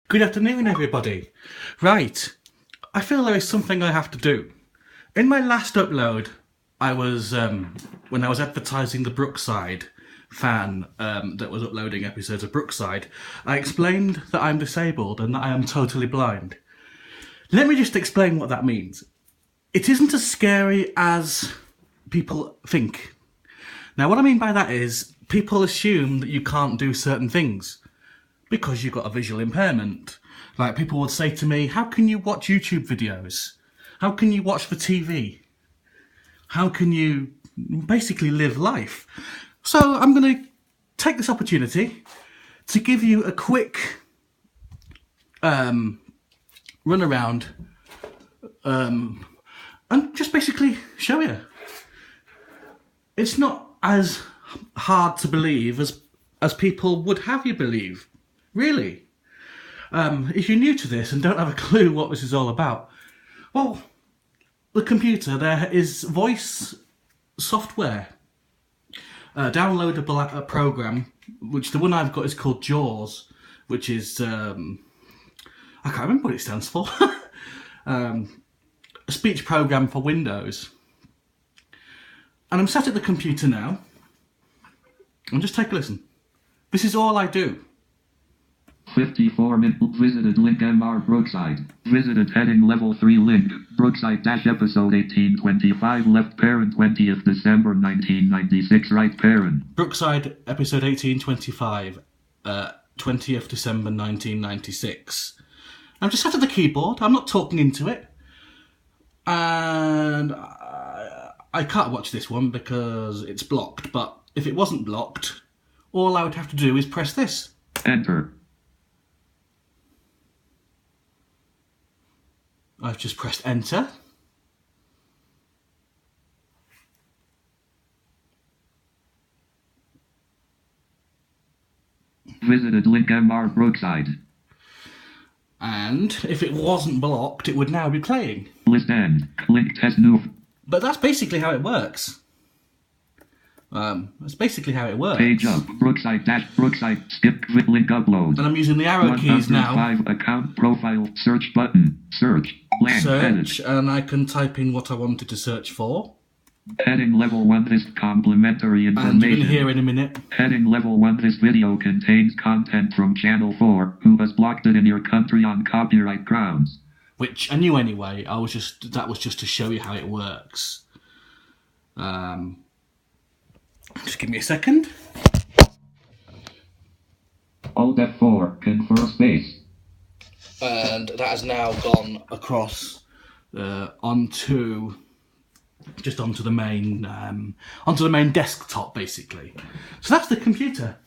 Good afternoon, everybody. Right, I feel there is something I have to do. In my last upload, I was, when I was advertising the Brookside fan that was uploading episodes of Brookside, I explained that I'm disabled and that I am totally blind. Let me just explain what that means. It isn't as scary as people think. Now, what I mean by that is, people assume that you can't do certain things because you've got a visual impairment. Like, people would say to me, how can you watch YouTube videos? How can you watch the TV? How can you basically live life? So I'm going to take this opportunity to give you a quick run around and just basically show you. It's not as hard to believe as people would have you believe. Really. If you're new to this and don't have a clue what this is all about, well, the computer, there is voice software. Downloadable a program, which the one I've got is called JAWS, which is, I can't remember what it stands for, a speech program for Windows. And I'm sat at the computer now, and just take a listen. This is all I do. 54 minutes. Visited link MR Brookside. Visited heading level 3 link. Brookside dash episode 1825 left parent 20th December 1996 right parent. Brookside episode 1825 20th December 1996. I'm just sat at the keyboard. I'm not talking into it. And I can't watch this one because it's blocked. But if it wasn't blocked, all I would have to do is press this. Enter. I've just pressed enter. Visited link MR Brookside. And if it wasn't blocked, it would now be playing. List end. Link test new. But that's basically how it works. That's basically how it works. Page up. Brookside dash Brookside. Skip quit link upload. And I'm using the arrow keys now. 105 account profile. Search button. Search. Land. Search, Edit. and I can type in what I wanted to search for. Heading level 1 this complimentary And information. you're going to hear in a minute. Heading level 1 this video contains content from Channel 4, who has blocked it in your country on copyright grounds. Which I knew anyway. That was just to show you how it works. Just give me a second. Alt F4, confer space. And that has now gone across onto the main desktop, basically. So that's the computer.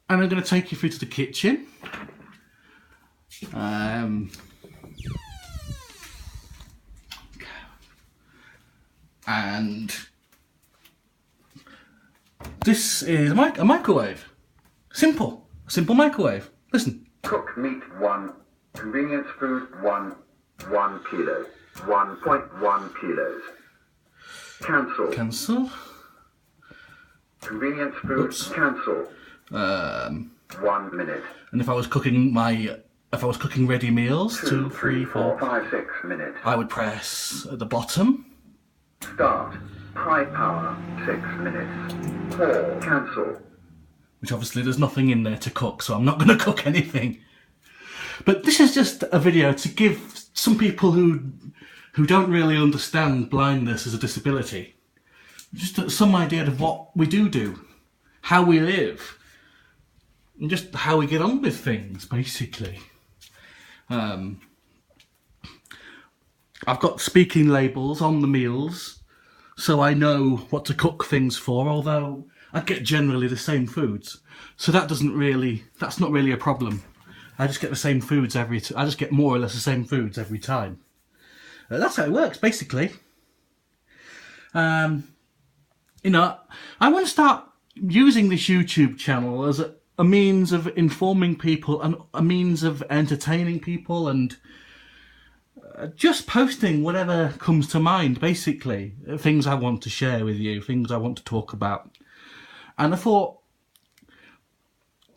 And I'm going to take you through to the kitchen. And this is a microwave. A simple microwave. Listen. Cooked meat 1, convenience food 1 kilo, 1.1 kilos. Cancel. Convenience food Oops. cancel. 1 minute. And if I was cooking ready meals, 2, 3, 4, 5, 6 minutes. I would press at the bottom. Start. High power 6 minutes. Pause. Cancel. Which obviously there's nothing in there to cook, so I'm not going to cook anything. But this is just a video to give some people who don't really understand blindness as a disability just some idea of what we do, how we live, and just how we get on with things, basically. I've got speaking labels on the meals, so I know what to cook things for, although I get generally the same foods. So that's not really a problem. I just get the same foods I just get more or less the same foods every time. That's how it works, basically. I want to start using this YouTube channel as a means of informing people and a means of entertaining people and just posting whatever comes to mind, basically. Things I want to share with you, things I want to talk about. And I thought,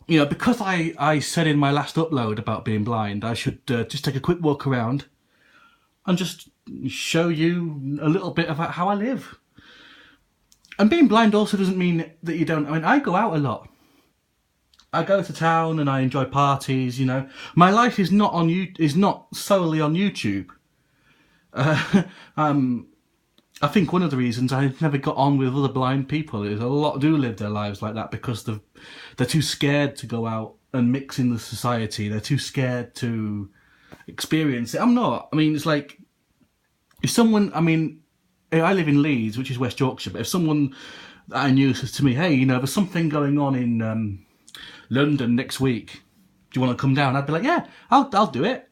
you know, because I said in my last upload about being blind, I should just take a quick walk around and just show you a little bit about how I live. And being blind also doesn't mean that you don't. I mean, I go out a lot. I go to town and I enjoy parties. You know, my life is not solely on YouTube. I think one of the reasons I never got on with other blind people is a lot do live their lives like that because they're too scared to go out and mix in the society. They're too scared to experience it. I'm not. I mean, it's like if someone. I mean, I live in Leeds, which is West Yorkshire. But if someone that I knew says to me, "Hey, you know, there's something going on in London next week. Do you want to come down?" I'd be like, "Yeah, I'll do it.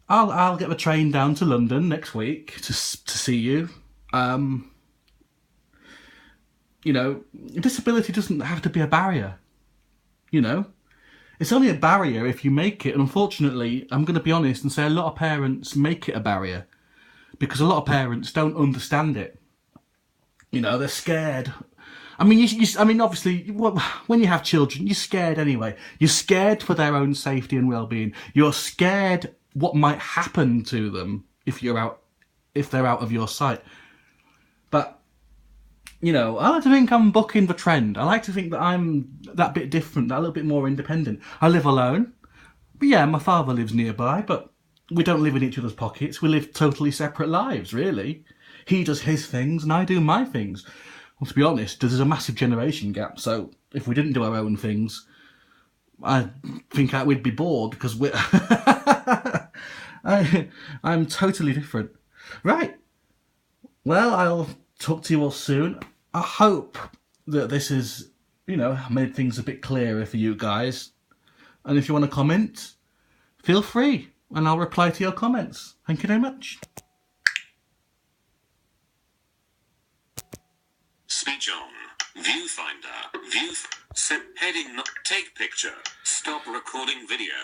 I'll get the train down to London next week to see you." You know, disability doesn't have to be a barrier. You know, it's only a barrier if you make it. And unfortunately, I'm going to be honest and say a lot of parents make it a barrier because a lot of parents don't understand it. You know, they're scared. I mean, I mean, obviously, when you have children, you're scared anyway. You're scared for their own safety and well-being. You're scared what might happen to them if they're out of your sight. But, you know, I like to think I'm bucking the trend. I like to think that I'm that bit different, that a little bit more independent. I live alone. But yeah, my father lives nearby, but we don't live in each other's pockets. We live totally separate lives, really. He does his things and I do my things. Well, to be honest, there's a massive generation gap, so if we didn't do our own things, I think we'd be bored because I'm totally different. Right. Well, I'll talk to you all soon. I hope that this has, you know, made things a bit clearer for you guys. And if you want to comment, feel free and I'll reply to your comments. Thank you very much. Speech on. Viewfinder. Heading not take picture. Stop recording video.